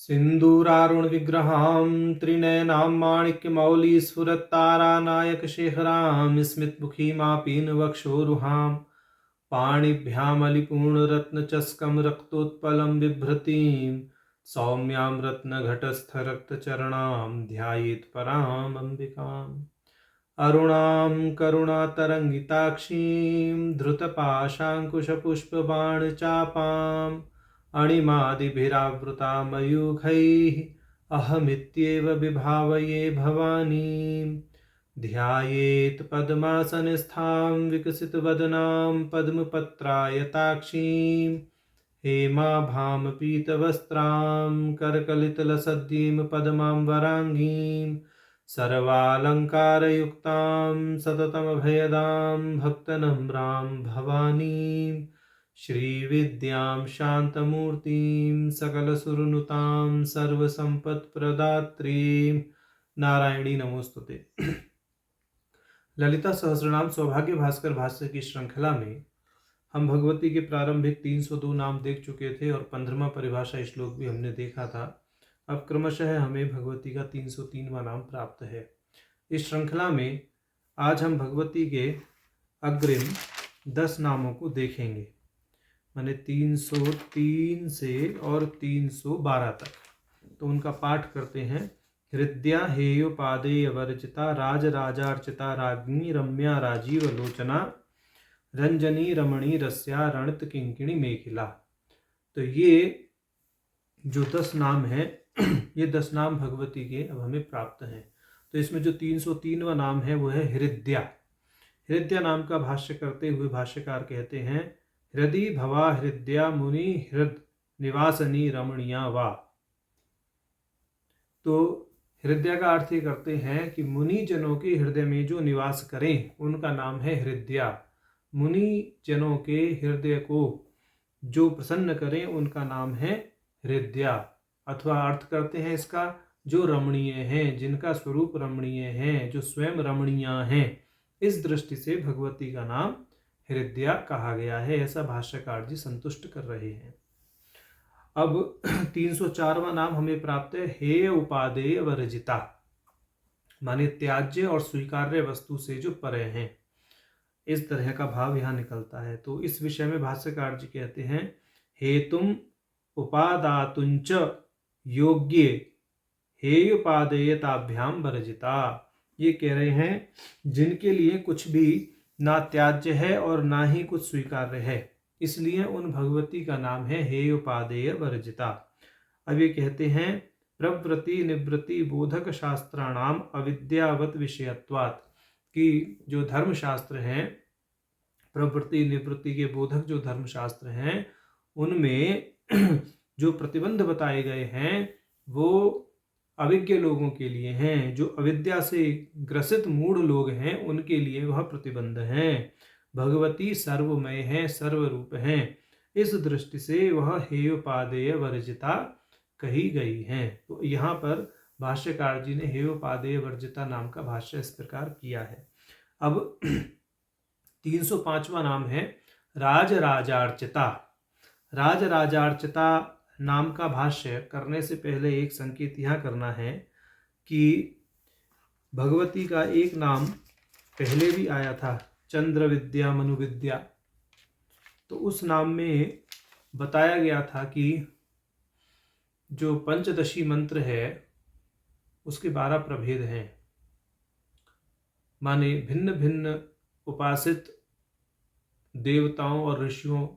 सिन्दूरारुणविग्रहां त्रिनयनां माणिक्यमौलिस्फुरत्तारानायकशेखरां स्मितमुखीमापीनवक्षोरुहां पाणिभ्यामलिपूर्णरत्नचस्कं रक्तोत्पलं बिभ्रतीं सौम्यां रत्नघटस्थरक्तचरणां ध्यायेत् पराम् अम्बिकाम् अरुणां करुणातरङ्गिताक्षीं धृतपाशाङ्कुशपुष्पबाणचापाम् अणिमादिभिरावृता मयूखैः अहमित्येव विभावये भवानीं ध्यायेत् पद्मासनस्थां विकसितवदनां पद्मपत्रायताक्षीं हेमाभां पीतवस्त्रां करकलितलसद्यीं पद्मां वराङ्गीं सर्वालङ्कारयुक्तां सततमभयदां भक्तनम्रां भवानीं श्रीविद्यां शान्तमूर्तिं सकलसुरनुतां सर्वसम्पत्प्रदात्रीं नारायणी नमोस्तुते। ललिता सहस्रनाम सौभाग्य भास्कर भाष्य की श्रृंखला में हम भगवती के प्रारंभिक 302 नाम देख चुके थे और 15वां परिभाषा श्लोक भी हमने देखा था। अब क्रमशः हमें भगवती का 303वां नाम प्राप्त है। इस श्रृंखला में आज हम भगवती के अग्रिम 10 नामों को देखेंगे, माने 303 से और 312 तक। तो उनका पाठ करते हैं। हृदया हेयोपादेय वर्जिता राजराजार्चिता राज्ञी रम्या राजीव लोचना रंजनी रमणी रस्या रणत किंकिणी मेखिला। तो ये जो 10 नाम हैं ये 10 नाम भगवती के अब हमें प्राप्त हैं। तो इसमें जो 303वां नाम है वो है हृदया। हृदया नाम का भाष्य करते हुए भाष्यकार कहते हैं, हृदि भवा हृदया मुनि हृद निवासनी रमणीया वा। तो हृदय का अर्थ ये करते हैं कि मुनि जनों के हृदय में जो निवास करें उनका नाम है हृदया। मुनि जनों के हृदय को जो प्रसन्न करें उनका नाम है हृदया। अथवा अर्थ करते हैं इसका, जो रमणीय हैं, जिनका स्वरूप रमणीय है, जो स्वयं रमणीया हैं, इस दृष्टि से भगवती का नाम हृदया कहा गया है, ऐसा भाष्यकार जी संतुष्ट कर रहे हैं। अब 304वां नाम हमें प्राप्त है, हेय उपादेय वर्जिता, माने त्याज्य और स्वीकार्य वस्तु से जो परे हैं, इस तरह का भाव यहाँ निकलता है। तो इस विषय में भाष्यकार जी कहते हैं, हेतुम उपादातुंच योग्ये हेयुपादेयताभ्याम वर्जिता। ये कह रहे हैं जिनके लिए कुछ भी ना त्याज्य है और ना ही कुछ स्वीकार्य है, इसलिए उन भगवती का नाम है हेयोपादेय वर्जिता। अब ये कहते हैं, प्रवृत्ति निवृत्ति बोधक शास्त्राणाम अविद्यावत विषयत्वात्, कि जो धर्मशास्त्र हैं, प्रवृत्ति निवृत्ति के बोधक जो धर्मशास्त्र हैं, उनमें जो प्रतिबंध बताए गए हैं वो अविज्ञ लोगों के लिए हैं। जो अविद्या से ग्रसित मूढ़ लोग हैं उनके लिए वह प्रतिबंध हैं। भगवती सर्वमय है, सर्वरूप हैं, इस दृष्टि से वह हेयोपादेय वर्जिता कही गई हैं। तो यहाँ पर भाष्यकार जी ने हेयोपादेय वर्जिता नाम का भाष्य इस प्रकार किया है। अब 305वां नाम है राजराजार्चिता। राजराजार्चिता नाम का भाष्य करने से पहले एक संकेत यहाँ करना है कि भगवती का एक नाम पहले भी आया था, चंद्र विद्या मनुविद्या। तो उस नाम में बताया गया था कि जो पंचदशी मंत्र है उसके 12 प्रभेद हैं, माने भिन्न भिन्न उपासित देवताओं और ऋषियों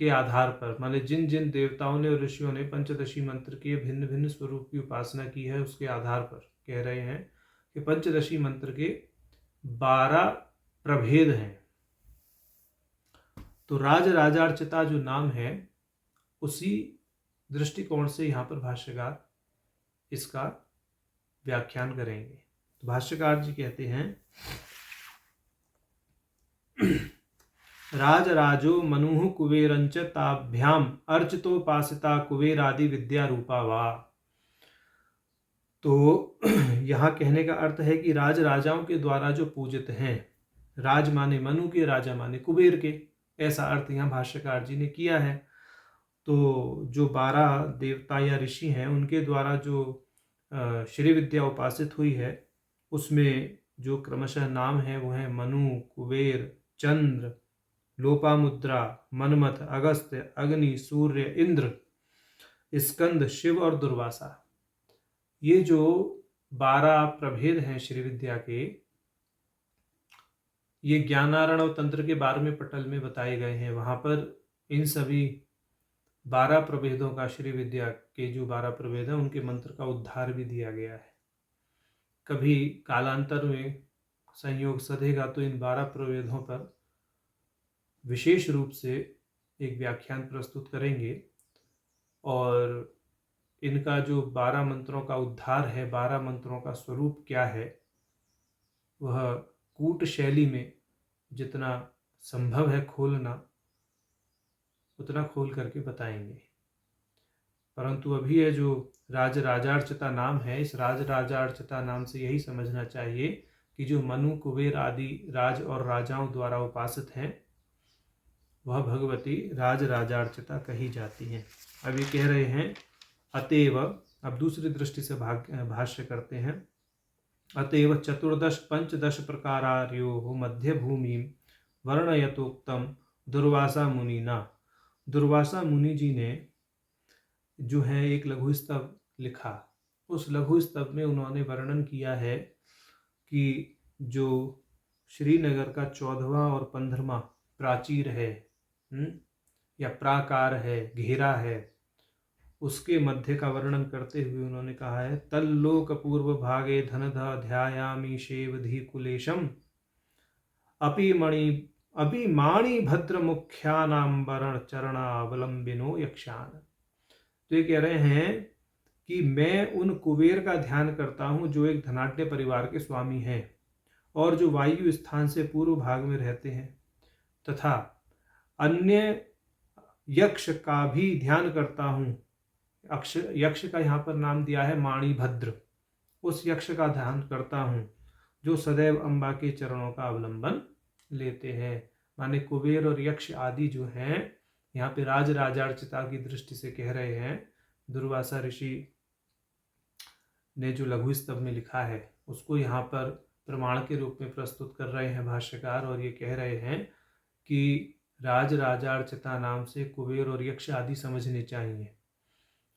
के आधार पर, माने जिन जिन देवताओं ने और ऋषियों ने पंचदशी मंत्र के भिन्न भिन्न स्वरूप की उपासना की है, उसके आधार पर कह रहे हैं कि पंचदशी मंत्र के 12 प्रभेद हैं। तो राजराजार्चिता जो नाम है उसी दृष्टिकोण से यहाँ पर भाष्यकार इसका व्याख्यान करेंगे। तो भाष्यकार जी कहते हैं, राजराजो मनुः कुबेरंच ताभ्याम अर्चितोपासिता कुबेरादि विद्या रूपा वा। तो यहाँ कहने का अर्थ है कि राज राजाओं के द्वारा जो पूजित हैं, राज माने मनु के, राजा माने कुबेर के, ऐसा अर्थ यहाँ भाष्यकार जी ने किया है। तो जो 12 देवता या ऋषि हैं उनके द्वारा जो श्री विद्या उपासित हुई है उसमें जो क्रमशः नाम है वो है मनु, कुबेर, चंद्र, लोपामुद्रा, मनमथ, अगस्त्य, अग्नि, सूर्य, इंद्र, स्कंद, शिव और दुर्वासा। ये जो 12 प्रभेद हैं श्री विद्या के, ये ज्ञानारणव तंत्र के 12वें पटल में बताए गए हैं। वहां पर इन सभी 12 प्रभेदों का, श्री विद्या के जो 12 प्रभेद हैं उनके मंत्र का उद्धार भी दिया गया है। कभी कालांतर में संयोग सधेगा तो इन 12 प्रभेदों पर विशेष रूप से एक व्याख्यान प्रस्तुत करेंगे। और इनका जो 12 मंत्रों का उद्धार है, 12 मंत्रों का स्वरूप क्या है, वह कूट शैली में जितना संभव है खोलना उतना खोल करके बताएंगे। परंतु अभी ये जो राज राजार्चिता नाम है, इस राज राजार्चिता नाम से यही समझना चाहिए कि जो मनु, कुबेर आदि राज और राजाओं द्वारा उपासित हैं वह भगवती राज राजार्चिता कही जाती हैं। अभी कह रहे हैं अतएव, अब दूसरी दृष्टि से भाष्य करते हैं। अतएव 14-15 प्रकारार्यो मध्य भूमि वर्णयतोक्तम दुर्वासा मुनिना। दुर्वासा मुनि जी ने जो है एक लघु स्तव लिखा। उस लघु स्तव में उन्होंने वर्णन किया है कि जो श्रीनगर का 14वां और 15वां प्राचीर है या प्राकार है, घेरा है, उसके मध्य का वर्णन करते हुए उन्होंने कहा है तल्लोक पूर्व भागे धनध ध्यायामि शेवधि कुलेशम अपि माणि भद्र मुख्यानांबरण चरणावलंबिनो यक्षान। तो ये कह रहे हैं कि मैं उन कुबेर का ध्यान करता हूं जो एक धनाढ्य परिवार के स्वामी हैं और जो वायु स्थान से पूर्व भाग में रहते हैं, तथा अन्य यक्ष का भी ध्यान करता हूं। यक्ष का यहाँ पर नाम दिया है माणिभद्र। उस यक्ष का ध्यान करता हूं जो सदैव अम्बा के चरणों का अवलंबन लेते हैं। माने कुबेर और यक्ष आदि जो हैं यहाँ पे राज राजार्चिता की दृष्टि से कह रहे हैं। दुर्वासा ऋषि ने जो लघु स्तव में लिखा है उसको यहाँ पर प्रमाण के रूप में प्रस्तुत कर रहे हैं भाष्यकार, और ये कह रहे हैं कि राज राजार्चिता नाम से कुबेर और यक्ष आदि समझने चाहिए।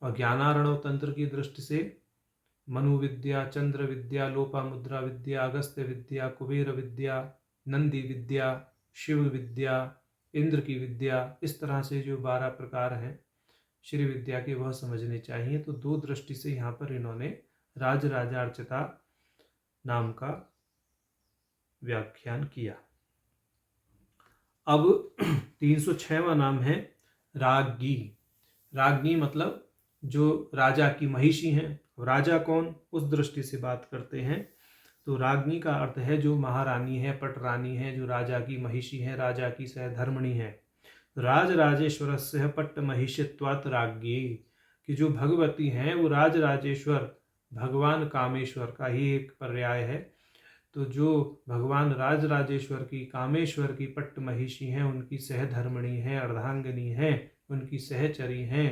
और ज्ञानारणव तंत्र की दृष्टि से मनु विद्या, चंद्र विद्या, लोपामुद्रा विद्या, अगस्त्य विद्या, कुबेर विद्या, नंदी विद्या, शिव विद्या, इंद्र की विद्या, इस तरह से जो 12 प्रकार हैं श्री विद्या के वह समझने चाहिए। तो दो दृष्टि से यहाँ पर इन्होंने राज राजार्चिता नाम का व्याख्यान किया। अब 306वां नाम है राज्ञी। राज्ञी मतलब जो राजा की महिषी हैं। राजा कौन, उस दृष्टि से बात करते हैं तो राज्ञी का अर्थ है जो महारानी है, पटरानी है, जो राजा की महिषी है, राजा की सहधर्मिणी है। राज राजेश्वरस्य पट्ट महिषित्वात् राज्ञी, कि जो भगवती हैं वो राज राजेश्वर भगवान कामेश्वर का ही एक पर्याय है। तो जो भगवान राज राजेश्वर की, कामेश्वर की पट्ट महिषी हैं, उनकी सहधर्मिणी हैं, अर्धांगिनी हैं, उनकी सहचरी हैं,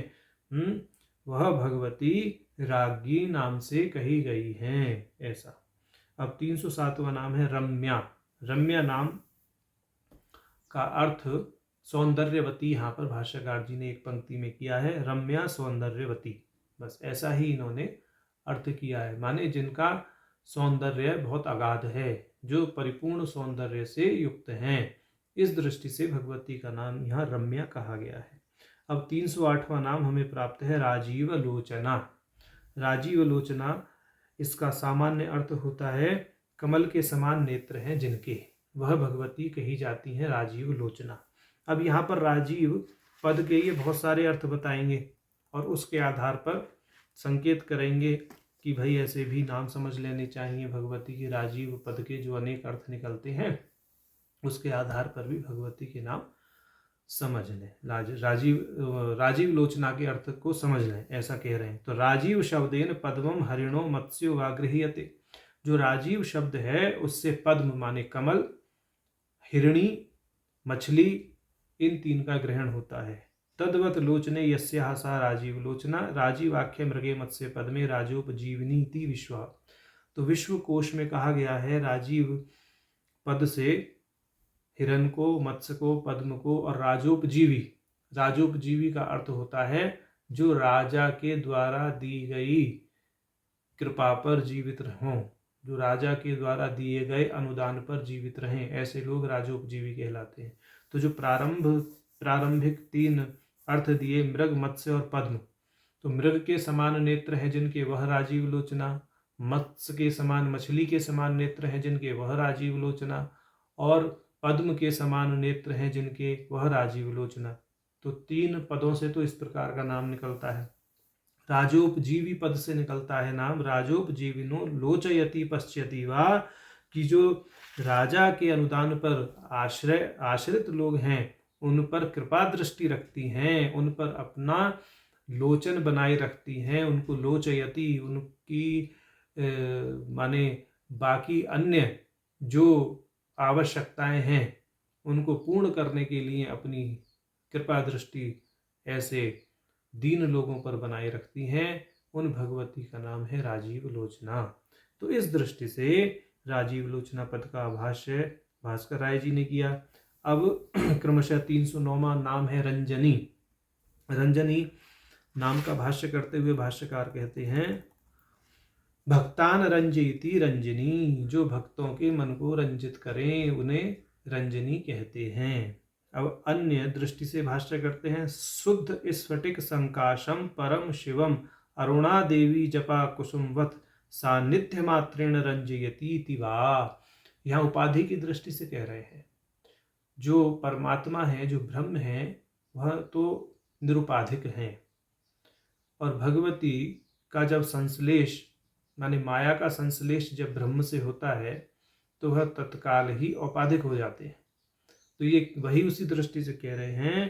वह भगवती राज्ञी नाम से कही गई हैं। ऐसा। अब 307वां नाम है रम्या। रम्या नाम का अर्थ सौंदर्यवती यहाँ पर भाष्यकार जी ने एक पंक्ति में किया है, रम्या सौंदर्यवती। बस ऐसा ही इन्होंने अर्थ किया है, माने जिनका सौंदर्य बहुत अगाध है, जो परिपूर्ण सौंदर्य से युक्त हैं। इस दृष्टि से भगवती का नाम यहाँ रम्या कहा गया है। अब 308वां नाम हमें प्राप्त है राजीव लोचना। राजीव लोचना, इसका सामान्य अर्थ होता है कमल के समान नेत्र हैं जिनके, वह भगवती कही जाती हैं राजीव लोचना। अब यहाँ पर राजीव पद के ये बहुत सारे अर्थ बताएंगे और उसके आधार पर संकेत करेंगे कि भाई ऐसे भी नाम समझ लेने चाहिए भगवती के। राजीव पद के जो अनेक अर्थ निकलते हैं उसके आधार पर भी भगवती के नाम समझ लें। राजीव लोचना के अर्थ को समझ लें, ऐसा कह रहे हैं। तो राजीव शब्देन पद्मम हरिणो मत्स्यो वागृह्यते। जो राजीव शब्द है उससे पद्म माने कमल, हिरणी, मछली, इन तीन का ग्रहण होता है। तद्वत लोचने यस्याः सा राजीव लोचना राजीवाख्य मृगे मत्स्य पद्मे राजोपजीवनीति विश्व। तो विश्व कोश में कहा गया है राजीव पद से हिरण को, मत्स्य को, पद्म को और राजोपजीवी। राजोपजीवी का अर्थ होता है जो राजा के द्वारा दी गई कृपा पर जीवित हों, जो राजा के द्वारा दिए गए अनुदान पर जीवित रहें, ऐसे लोग राजोपजीवी कहलाते हैं। तो जो प्रारंभिक 3 अर्थ दिए, मृग, मत्स्य और पद्म, तो मृग के समान नेत्र हैं जिनके वह राजीव लोचना, मत्स्य के समान, मछली के समान नेत्र हैं जिनके वह राजीव लोचना, और पद्म के समान नेत्र हैं जिनके वह राजीव लोचना। तो 3 पदों से तो इस प्रकार का नाम निकलता है। राजोपजीवी पद से निकलता है नाम राजोपजीविनो लोचयति पश्यति वा, कि जो राजा के अनुदान पर आश्रित लोग हैं उन पर कृपा दृष्टि रखती हैं, उन पर अपना लोचन बनाए रखती हैं, उनको लोचयति, उनकी माने बाकी अन्य जो आवश्यकताएं हैं उनको पूर्ण करने के लिए अपनी कृपा दृष्टि ऐसे दीन लोगों पर बनाए रखती हैं, उन भगवती का नाम है राजीव लोचना। तो इस दृष्टि से राजीव लोचना पद का भाष्य भास्कर राय जी ने किया। अब क्रमशः 309वां नाम है रंजनी। रंजनी नाम का भाष्य करते हुए भाष्यकार कहते हैं भक्तान रंजयति रंजनी, जो भक्तों के मन को रंजित करें उन्हें रंजनी कहते हैं। अब अन्य दृष्टि से भाष्य करते हैं शुद्ध स्फटिक संकाशम परम शिवम अरुणा देवी जपा कुसुमवत सानिध्य मात्रेण रंजयती वा। यहाँ उपाधि की दृष्टि से कह रहे हैं जो परमात्मा है, जो ब्रह्म है, वह तो निरुपाधिक है, और भगवती का जब संश्लेष माने माया का संश्लेष जब ब्रह्म से होता है तो वह तत्काल ही औपाधिक हो जाते हैं। तो ये वही उसी दृष्टि से कह रहे हैं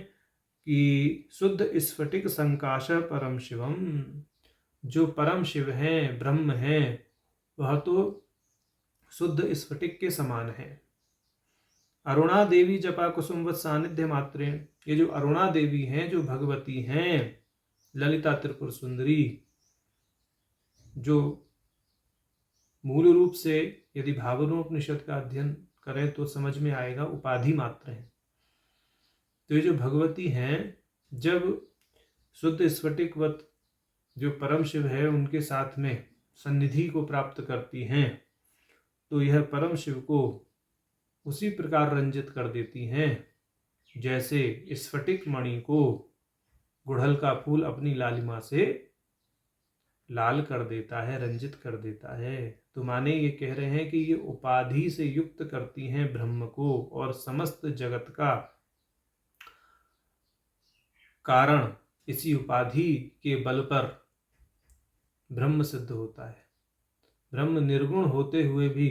कि शुद्ध स्फटिक संकाश परम शिवम, जो परम शिव हैं, ब्रह्म हैं, वह तो शुद्ध स्फटिक के समान है। अरुणा देवी जपा कुसुमवत सानिध्य मात्रे, ये जो अरुणा देवी हैं, जो भगवती हैं, ललिता त्रिपुर सुंदरी, जो मूल रूप से यदि भावनोपनिषद का अध्ययन करें तो समझ में आएगा उपाधि मात्र है। तो ये जो भगवती हैं, जब शुद्ध स्फटिकवत जो परम शिव है उनके साथ में सन्निधि को प्राप्त करती हैं, तो यह परम शिव को उसी प्रकार रंजित कर देती हैं जैसे स्फटिक मणि को गुड़हल का फूल अपनी लालिमा से लाल कर देता है, रंजित कर देता है। तो माने ये कह रहे हैं कि ये उपाधि से युक्त करती हैं ब्रह्म को, और समस्त जगत का कारण इसी उपाधि के बल पर ब्रह्म सिद्ध होता है। ब्रह्म निर्गुण होते हुए भी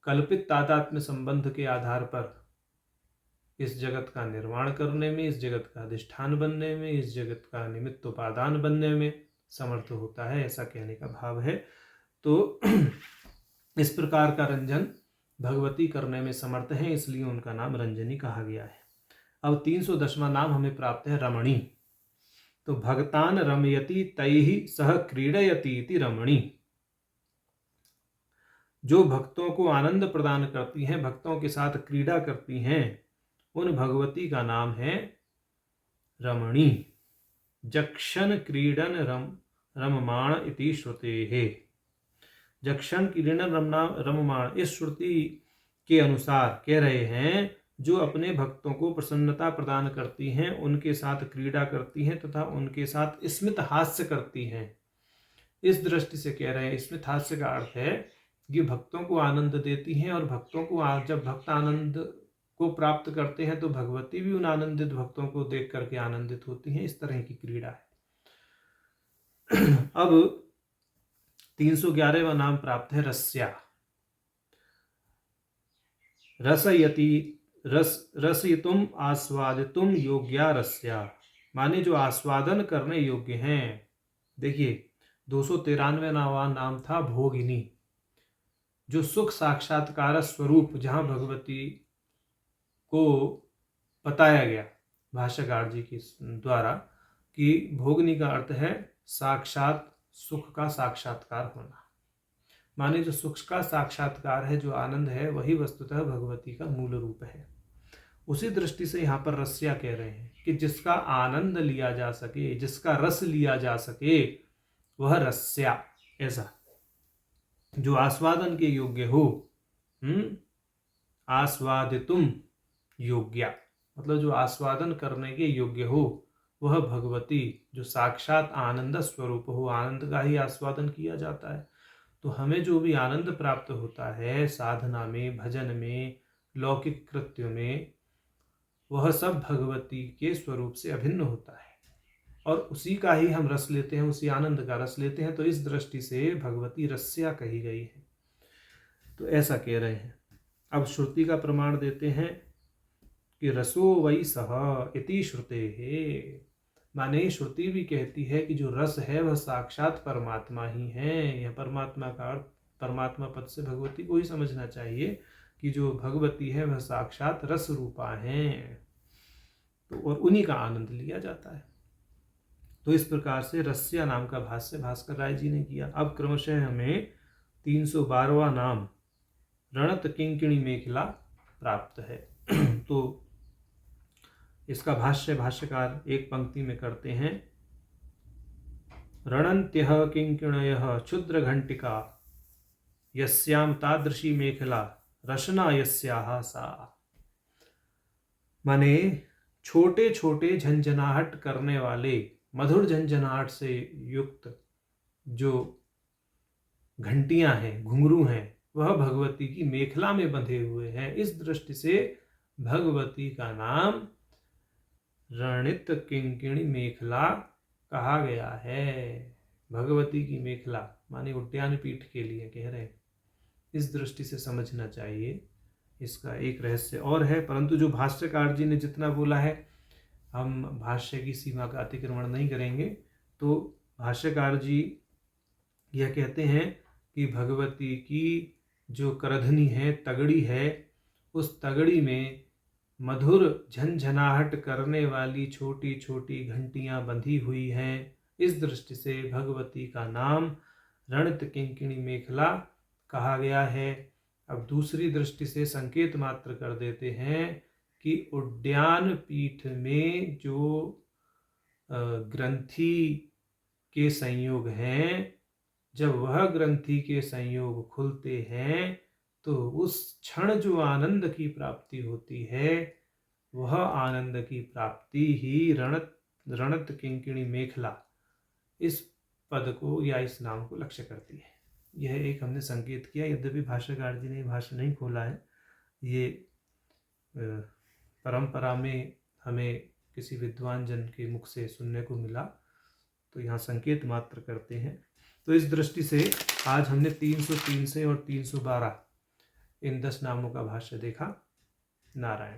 कल्पित तादात्म्य संबंध के आधार पर इस जगत का निर्माण करने में, इस जगत का अधिष्ठान बनने में, इस जगत का निमित्त उपादान बनने में समर्थ होता है, ऐसा कहने का भाव है। तो इस प्रकार का रंजन भगवती करने में समर्थ है, इसलिए उनका नाम रंजनी कहा गया है। अब 310वां नाम हमें प्राप्त है रमणी। तो भक्तान रमयति तैहि सह क्रीडयति इति रमणी, जो भक्तों को आनंद प्रदान करती हैं, भक्तों के साथ क्रीड़ा करती हैं, उन भगवती का नाम है रमणी। जक्षण क्रीडन रममाण इति श्रुतेः। जक्षण क्रीडन रममाण, इस श्रुति के अनुसार कह रहे हैं जो अपने भक्तों को प्रसन्नता प्रदान करती हैं, उनके साथ क्रीड़ा करती हैं तथा उनके साथ स्मित हास्य करती हैं। इस दृष्टि से कह रहे हैं, स्मित हास्य का अर्थ है कि भक्तों को आनंद देती हैं, और भक्तों को जब भक्त आनंद को प्राप्त करते हैं तो भगवती भी उन आनंदित भक्तों को देख करके आनंदित होती हैं। इस तरह की क्रीड़ा है। अब 311वां नाम प्राप्त है रस्या। रसयति रसयितुम आस्वादितुम योग्या रस्या, माने जो आस्वादन करने योग्य हैं। देखिए 293वां नाम था भोगिनी, जो सुख साक्षात्कार स्वरूप जहां भगवती को बताया गया भाष्यकार जी के द्वारा कि भोगनी का अर्थ है साक्षात सुख का साक्षात्कार होना। माने जो सुख का साक्षात्कार है, जो आनंद है, वही वस्तुतः भगवती का मूल रूप है। उसी दृष्टि से यहाँ पर रस्या कह रहे हैं कि जिसका आनंद लिया जा सके, जिसका रस लिया जा सके, वह रस्या। ऐसा जो आस्वादन के योग्य हो, आस्वादितुम योग्या, मतलब जो आस्वादन करने के योग्य हो, वह भगवती जो साक्षात आनंद स्वरूप हो। आनंद का ही आस्वादन किया जाता है। तो हमें जो भी आनंद प्राप्त होता है साधना में, भजन में, लौकिक कृत्य में, वह सब भगवती के स्वरूप से अभिन्न होता है और उसी का ही हम रस लेते हैं, उसी आनंद का रस लेते हैं। तो इस दृष्टि से भगवती रस्या कही गई है। तो ऐसा कह रहे हैं। अब श्रुति का प्रमाण देते हैं कि रसो वै सह इति श्रुते है। माने श्रुति भी कहती है कि जो रस है वह साक्षात परमात्मा ही है। यह परमात्मा का अर्थ परमात्मा पद से भगवती को ही समझना चाहिए कि जो भगवती है वह साक्षात रस रूपा है। तो और उन्हीं का आनंद लिया जाता है। तो इस प्रकार से रस्या नाम का भाष्य भास्कर राय जी ने किया। अब क्रमशः हमें 312वां नाम रणत किंकिणी मेखला प्राप्त है। तो इसका भाष्य भाष्यकार एक पंक्ति में करते हैं। रणन्त्यः किंकिणयः क्षुद्र घंटिका यस्याम तादृशी मेखला रशना यस्याः सा। माने छोटे छोटे झंझनाहट करने वाले, मधुर झंझनाहट से युक्त जो घंटियां हैं, घुंघरू हैं, वह भगवती की मेखला में बंधे हुए हैं। इस दृष्टि से भगवती का नाम रणित किंकिणी मेखला कहा गया है। भगवती की मेखला माने उद्यान पीठ के लिए कह रहे हैं। इस दृष्टि से समझना चाहिए। इसका एक रहस्य और है, परंतु जो भाष्यकार जी ने जितना बोला है, हम भाष्य की सीमा का अतिक्रमण नहीं करेंगे। तो भाष्यकार जी यह कहते हैं कि भगवती की जो करधनी है, तगड़ी है, उस तगड़ी में मधुर झंझनाहट करने वाली छोटी छोटी घंटियां बंधी हुई हैं। इस दृष्टि से भगवती का नाम रणित किंकिणी मेखला कहा गया है। अब दूसरी दृष्टि से संकेत मात्र कर देते हैं कि उद्यान पीठ में जो ग्रंथि के संयोग हैं, जब वह ग्रंथि के संयोग खुलते हैं तो उस क्षण जो आनंद की प्राप्ति होती है, वह आनंद की प्राप्ति ही रणत किंकिणी मेखला इस पद को या इस नाम को लक्ष्य करती है। यह एक हमने संकेत किया। यद्यपि भाष्यकार जी ने भाष्य नहीं खोला है, ये परंपरा में हमें किसी विद्वान जन के मुख से सुनने को मिला, तो यहाँ संकेत मात्र करते हैं। तो इस दृष्टि से आज हमने 303 से और 312 इन 10 नामों का भाष्य देखा। नारायण।